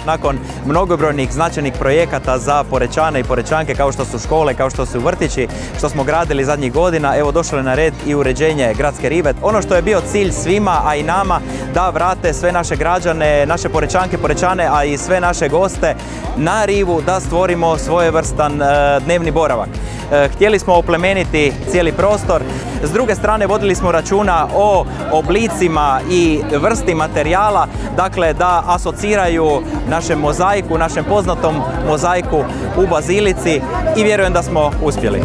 nakon mnogobrojnih značajnih projekata za Porečane i Porečanke, kao što su škole, kao što su vrtići, što smo gradili zadnjih godina, evo došlo je na red i uređenje gradske rive. Ono što je bio cilj svima, a i nama, da vrate sve naše građane, naše Porečanke, Porečane, a i sve naše goste na rivu, da stvorimo svojevrstan dnevni boravak. Htjeli smo oplemeniti cijeli prostor. S druge strane, vodili smo računa o oblicima i vrsti materijala, dakle da asociraju našem mozaiku, našem poznatom mozaiku u Bazilici, i vjerujem da smo uspjeli.